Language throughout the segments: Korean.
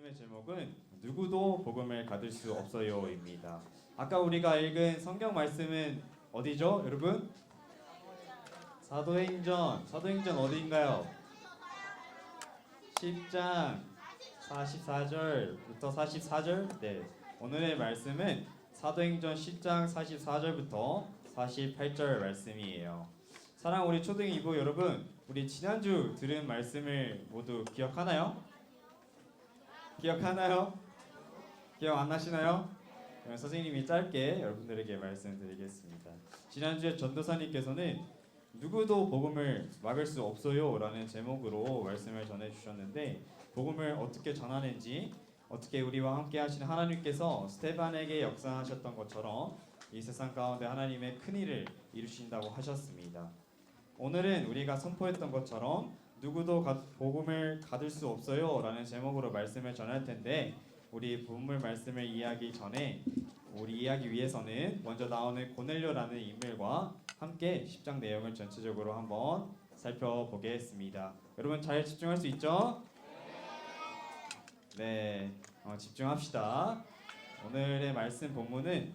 말씀의 제목은 누구도 복음을 가질 수 없어요입니다. 아까 우리가 읽은 성경 말씀은 어디죠, 여러분? 사도행전 어디인가요? 10장 44절부터 44절. 네, 오늘의 말씀은 사도행전 10장 44절부터 48절 말씀이에요. 사랑 우리 초등 2부 여러분, 우리 지난주 들은 말씀을 모두 기억하나요? 기억하나요? 기억 안 나시나요? 그럼 선생님이 짧게 여러분들에게 말씀드리겠습니다. 지난주에 전도사님께서는 누구도 복음을 막을 수 없어요 라는 제목으로 말씀을 전해주셨는데, 복음을 어떻게 전하는지, 어떻게 우리와 함께 하시는 하나님께서 스테반에게 역사하셨던 것처럼 이 세상 가운데 하나님의 큰 일을 이루신다고 하셨습니다. 오늘은 우리가 선포했던 것처럼 누구도 복음을 가질 수 없어요 라는 제목으로 말씀을 전할 텐데, 우리 본문 말씀을 이해하기 전에 우리 이해하기 위해서는 먼저 나오는 고넬료라는 인물과 함께 10장 내용을 전체적으로 한번 살펴보겠습니다. 여러분 잘 집중할 수 있죠? 네, 집중합시다. 오늘의 말씀 본문은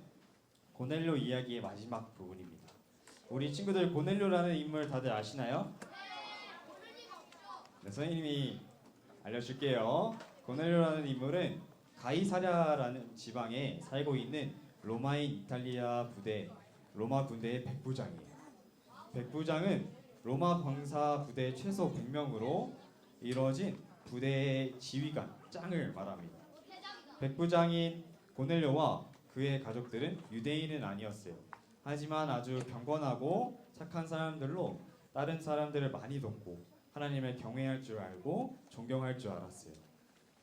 고넬료 이야기의 마지막 부분입니다. 우리 친구들 고넬료라는 인물 다들 아시나요? 네, 선생님이 알려줄게요. 고넬료라는 인물은 가이사랴라는 지방에 살고 있는 로마인 이탈리아 로마 군대의 백부장이에요. 백부장은 로마 병사 부대 최소 100명으로 이루어진 부대의 지휘관, 짱을 말합니다. 백부장인 고넬료와 그의 가족들은 유대인은 아니었어요. 하지만 아주 경건하고 착한 사람들로 다른 사람들을 많이 돕고 하나님을 경외할 줄 알고 존경할 줄 알았어요.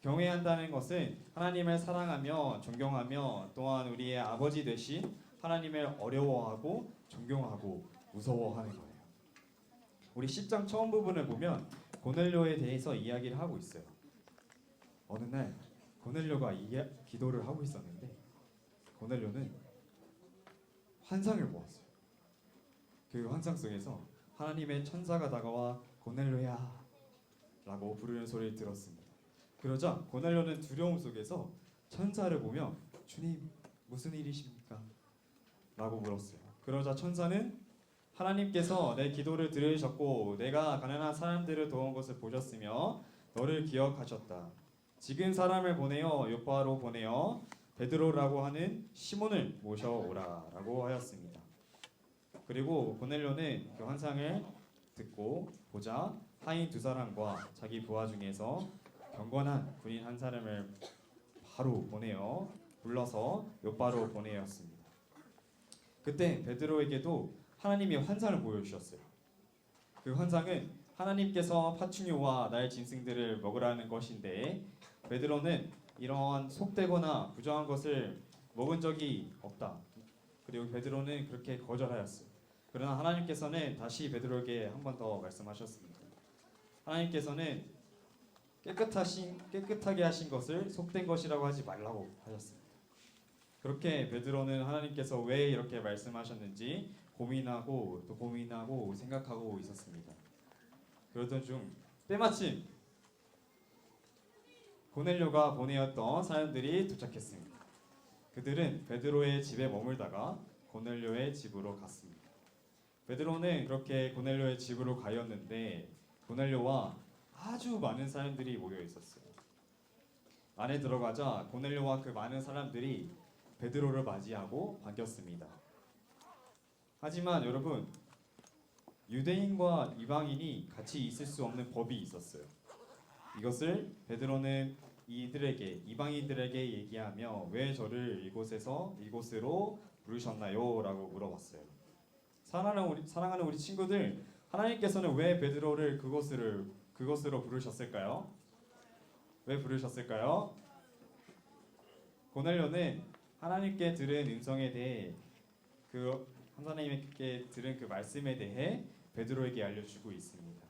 경외한다는 것은 하나님을 사랑하며 존경하며 또한 우리의 아버지 되신 하나님을 어려워하고 존경하고 무서워하는 거예요. 우리 10장 처음 부분을 보면 고넬료에 대해서 이야기를 하고 있어요. 어느 날 고넬료가 기도를 하고 있었는데, 고넬료는 환상을 보았어요. 그 환상 속에서 하나님의 천사가 다가와 고넬료야 라고 부르는 소리를 들었습니다. 그러자 고넬료는 두려움 속에서 천사를 보며 주님 무슨 일이십니까? 라고 물었어요. 그러자 천사는 하나님께서 내 기도를 들으셨고 내가 가난한 사람들을 도운 것을 보셨으며 너를 기억하셨다. 지금 사람을 보내어 요파로 보내어 베드로라고 하는 시몬을 모셔오라 라고 하였습니다. 그리고 고넬료는 그 환상을 듣고 보자 하인 두 사람과 자기 부하 중에서 경건한 군인 한 사람을 바로 불러서 요파로 보내었습니다. 그때 베드로에게도 하나님이 환상을 보여주셨어요. 그 환상은 하나님께서 파충류와 날 짐승들을 먹으라는 것인데, 베드로는 이러한 속되거나 부정한 것을 먹은 적이 없다. 그리고 베드로는 그렇게 거절하였어요. 그러나 하나님께서는 다시 베드로에게 한 번 더 말씀하셨습니다. 하나님께서는 깨끗하게 하신 것을 속된 것이라고 하지 말라고 하셨습니다. 그렇게 베드로는 하나님께서 왜 이렇게 말씀하셨는지 고민하고 또 고민하고 생각하고 있었습니다. 그러던 중 때마침 고넬료가 보내었던 사람들이 도착했습니다. 그들은 베드로의 집에 머물다가 고넬료의 집으로 갔습니다. 베드로는 그렇게 고넬료의 집으로 가였는데 고넬료와 아주 많은 사람들이 모여 있었어요. 안에 들어가자 고넬료와 그 많은 사람들이 베드로를 맞이하고 반겼습니다. 하지만 여러분, 유대인과 이방인이 같이 있을 수 없는 법이 있었어요. 이것을 베드로는 이방인들에게 얘기하며 왜 저를 이곳으로 부르셨나요? 라고 물어봤어요. 사랑하는 우리 친구들, 하나님께서는 왜 베드로를 그곳으로 부르셨을까요? 왜 부르셨을까요? 고넬료는 하나님께 들은 음성에 대해 하나님께 들은 그 말씀에 대해 베드로에게 알려주고 있습니다.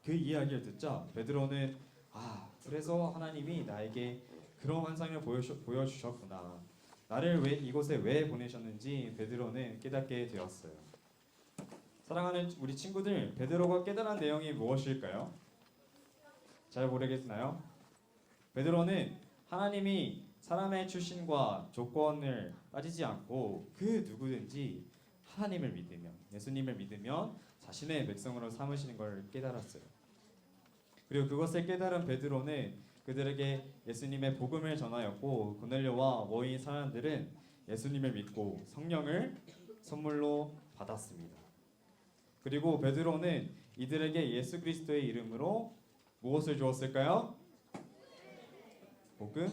그 이야기를 듣자 베드로는 그래서 하나님이 나에게 그런 환상을 보여주셨구나. 나를 이곳에 왜 보내셨는지 베드로는 깨닫게 되었어요. 사랑하는 우리 친구들, 베드로가 깨달은 내용이 무엇일까요? 잘 모르겠나요? 베드로는 하나님이 사람의 출신과 조건을 따지지 않고 그 누구든지 하나님을 믿으면, 예수님을 믿으면 자신의 백성으로 삼으시는 걸 깨달았어요. 그리고 그것을 깨달은 베드로는 그들에게 예수님의 복음을 전하였고, 고넬료와 모인 사람들은 예수님을 믿고 성령을 선물로 받았습니다. 그리고 베드로는 이들에게 예수 그리스도의 이름으로 무엇을 주었을까요? 복음?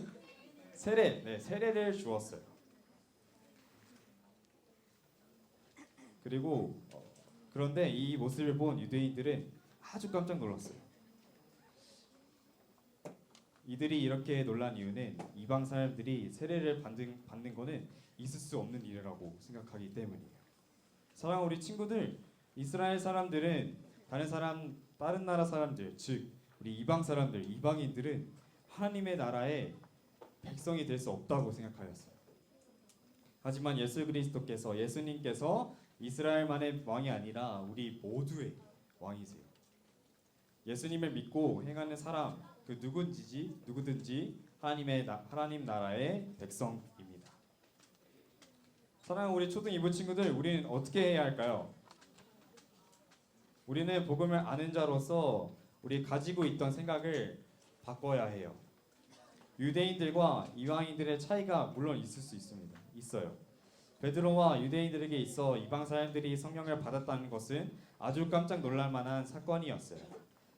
세례, 세례를 주었어요. 그리고 그런데 이 모습을 본 유대인들은 아주 깜짝 놀랐어요. 이들이 이렇게 놀란 이유는 이방 사람들이 세례를 받는 거는 있을 수 없는 일이라고 생각하기 때문이에요. 사랑하는 우리 친구들, 이스라엘 사람들은 다른 나라 사람들, 즉 우리 이방 사람들, 이방인들은 하나님의 나라의 백성이 될 수 없다고 생각하였어요. 하지만 예수 그리스도께서, 예수님께서 이스라엘만의 왕이 아니라 우리 모두의 왕이세요. 예수님을 믿고 행하는 사람, 그 누구든지 하나님 나라의 백성입니다. 사랑하는 우리 초등 2부 친구들, 우리는 어떻게 해야 할까요? 우리는 복음을 아는 자로서 우리 가지고 있던 생각을 바꿔야 해요. 유대인들과 이방인들의 차이가 물론 있을 수 있어요. 베드로와 유대인들에게 있어 이방 사람들이 성령을 받았다는 것은 아주 깜짝 놀랄 만한 사건이었어요.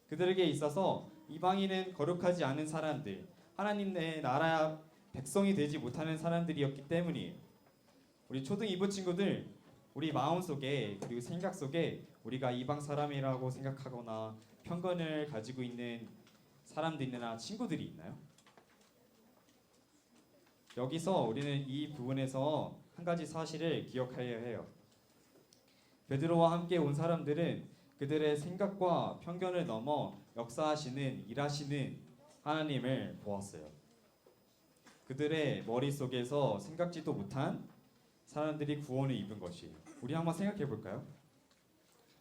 그들에게 있어서 이방인은 거룩하지 않은 사람들, 하나님의 나라 백성이 되지 못하는 사람들이었기 때문이에요. 우리 초등 2부 친구들, 우리 마음속에 그리고 생각 속에 우리가 이방 사람이라고 생각하거나 편견을 가지고 있는 사람들이나 친구들이 있나요? 여기서 우리는 이 부분에서 한 가지 사실을 기억해야 해요. 베드로와 함께 온 사람들은 그들의 생각과 편견을 넘어 역사하시는, 일하시는 하나님을 보았어요. 그들의 머릿속에서 생각지도 못한 사람들이 구원을 입은 것이에요. 우리 한번 생각해 볼까요?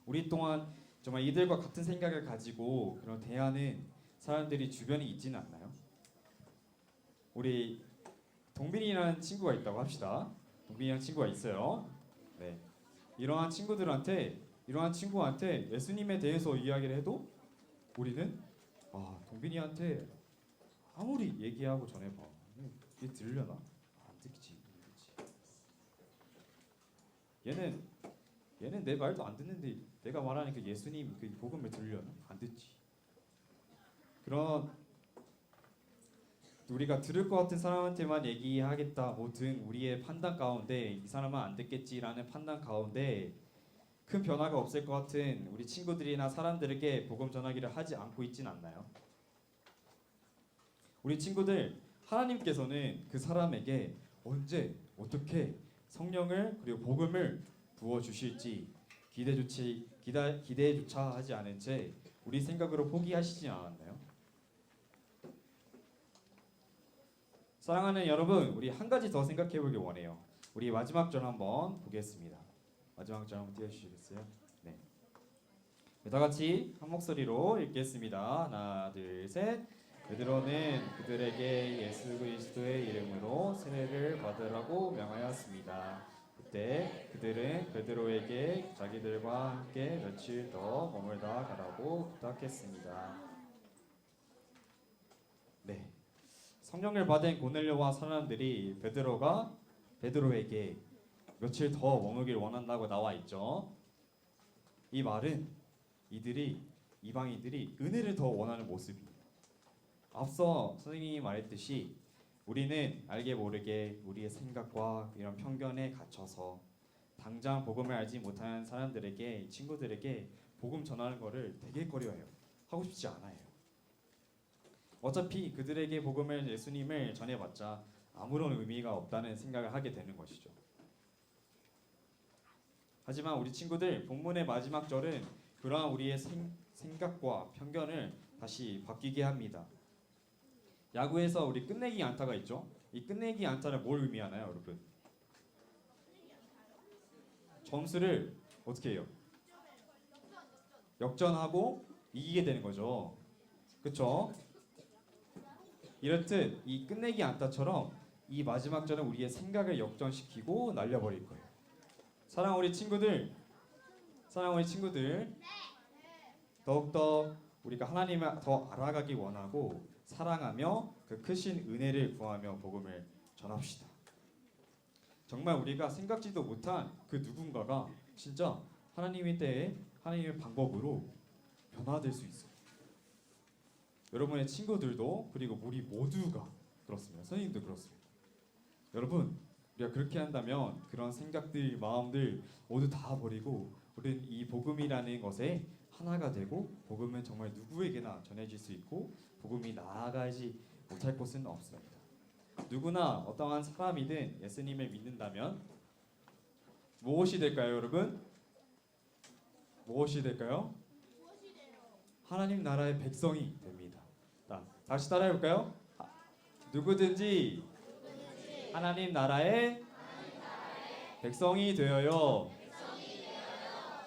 우리 또한 정말 이들과 같은 생각을 가지고 그런 대하는 사람들이 주변에 있지는 않나요? 우리 동빈이라는 친구가 있다고 합시다. 동빈이라는 친구가 있어요. 네. 이러한 친구한테 예수님에 대해서 이야기를 해도 우리는 동빈이한테 아무리 얘기하고 전해봐, 얘 들으려나? 안 듣지. 얘는 내 말도 안 듣는데 내가 말하는 그 예수님 그 복음을 들으려나? 안 듣지. 그런 우리가 들을 것 같은 사람한테만 얘기하겠다 모든 우리의 판단 가운데 이 사람은 안 듣겠지라는 판단 가운데 큰 변화가 없을 것 같은 우리 친구들이나 사람들에게 복음 전하기를 하지 않고 있진 않나요? 우리 친구들, 하나님께서는 그 사람에게 언제 어떻게 성령을 그리고 복음을 부어 주실지 기대조차 하지 않은 채 우리 생각으로 포기하시지 않았나요? 사랑하는 여러분, 우리 한 가지 더 생각해 보길 원해요. 우리 마지막 절 한번 보겠습니다. 마지막 절 한번 띄워주시겠어요? 네. 다 같이 한 목소리로 읽겠습니다. 하나, 둘, 셋. 베드로는 그들에게 예수 그리스도의 이름으로 세례를 받으라고 명하였습니다. 그때 그들은 베드로에게 자기들과 함께 며칠 더 머물다 가라고 부탁했습니다. 네. 성령을 받은 고넬료와 사람들이 베드로에게 며칠 더 머물길 원한다고 나와 있죠. 이 말은 이방인들이 은혜를 더 원하는 모습이에요. 앞서 선생님이 말했듯이 우리는 알게 모르게 우리의 생각과 이런 편견에 갇혀서 당장 복음을 알지 못하는 사람들에게, 친구들에게 복음 전하는 것을 되게 꺼려해요. 하고 싶지 않아요. 어차피 그들에게 예수님을 전해봤자 아무런 의미가 없다는 생각을 하게 되는 것이죠. 하지만 우리 친구들, 본문의 마지막 절은 그러한 우리의 생각과 편견을 다시 바뀌게 합니다. 야구에서 우리 끝내기 안타가 있죠. 이 끝내기 안타는 뭘 의미하나요, 여러분? 점수를 어떻게 해요? 역전하고 이기게 되는 거죠. 그렇죠? 이렇듯 이 끝내기 안타처럼 이 마지막 절은 우리의 생각을 역전시키고 날려버릴 거예요. 사랑하는 우리 친구들, 더욱더 우리가 하나님을 더 알아가기 원하고 사랑하며 그 크신 은혜를 구하며 복음을 전합시다. 정말 우리가 생각지도 못한 그 누군가가 진짜 하나님의 때에 하나님의 방법으로 변화될 수 있어요. 여러분의 친구들도 그리고 우리 모두가 그렇습니다. 선생님도 그렇습니다. 여러분, 우리가 그렇게 한다면 그런 생각들, 마음들 모두 다 버리고 우리는 이 복음이라는 것에 하나가 되고 복음은 정말 누구에게나 전해질 수 있고 복음이 나아가지 못할 곳은 없습니다. 누구나 어떠한 사람이든 예수님을 믿는다면 무엇이 될까요, 여러분? 무엇이 될까요? 하나님 나라의 백성이 됩니다. 다시 따라해 볼까요? 누구든지 하나님 나라의 백성이 되어요.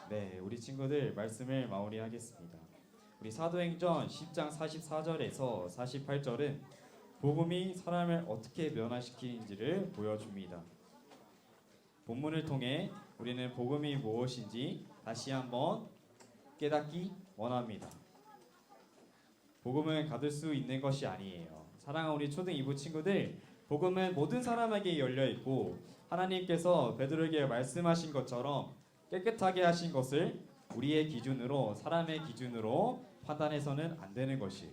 네, 우리 친구들 말씀을 마무리하겠습니다. 우리 사도행전 10장 44절에서 48절은 복음이 사람을 어떻게 변화시키는지를 보여줍니다. 본문을 통해 우리는 복음이 무엇인지 다시 한번 깨닫기 원합니다. 복음을 가질 수 있는 것이 아니에요. 사랑하는 우리 초등 2부 친구들, 복음은 모든 사람에게 열려 있고 하나님께서 베드로에게 말씀하신 것처럼 깨끗하게 하신 것을 우리의 기준으로, 사람의 기준으로 판단해서는 안 되는 것이에요.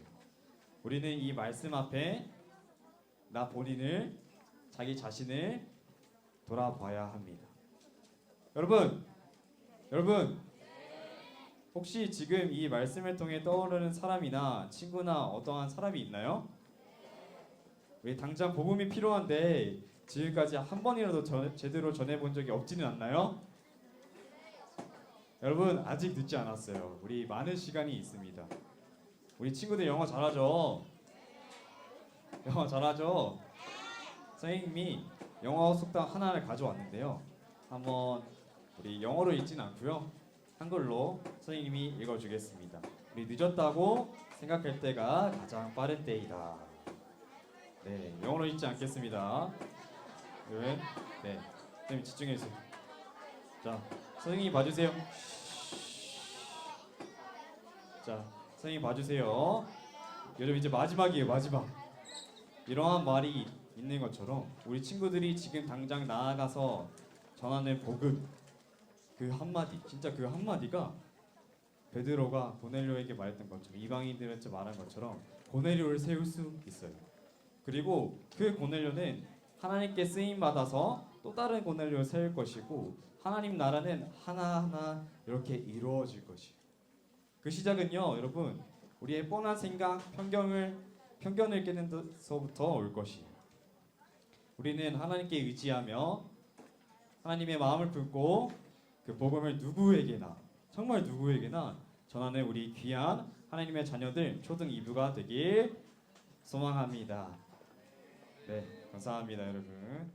우리는 이 말씀 앞에 나 본인을, 자기 자신을 돌아봐야 합니다. 여러분, 혹시 지금 이 말씀을 통해 떠오르는 사람이나 친구나 어떠한 사람이 있나요? 왜 당장 복음이 필요한데 지금까지 한 번이라도 제대로 전해본 적이 없지는 않나요? 여러분, 아직 늦지 않았어요. 우리 많은 시간이 있습니다. 우리 친구들 영어 잘하죠? 영어 잘하죠? 선생님이 영어 속담 하나를 가져왔는데요. 한번 우리 영어로 읽지는 않고요. 한글로 선생님이 읽어주겠습니다. 우리 늦었다고 생각할 때가 가장 빠른 때이다. 네, 영어로 읽지 않겠습니다. 네, 선생님 집중해주세요. 자, 선생님이 봐주세요. 자, 선생님 봐주세요. 여러분 이제 마지막이에요. 마지막. 이러한 말이 있는 것처럼 우리 친구들이 지금 당장 나아가서 전하는 복음, 그 한마디, 진짜 그 한마디가 베드로가 고넬료에게 말했던 것처럼, 이방인들한테 말한 것처럼 고넬료를 세울 수 있어요. 그리고 그 고넬료는 하나님께 쓰임 받아서 또 다른 고넬료를 세울 것이고 하나님 나라는 하나하나 이렇게 이루어질 것이에요. 그 시작은요, 여러분, 우리의 뻔한 생각, 편견을 깨는 데서부터 올 것이에요. 우리는 하나님께 의지하며 하나님의 마음을 품고 그 복음을 누구에게나, 정말 누구에게나 전하는 우리 귀한 하나님의 자녀들 초등 2부가 되길 소망합니다. 네, 감사합니다, 여러분.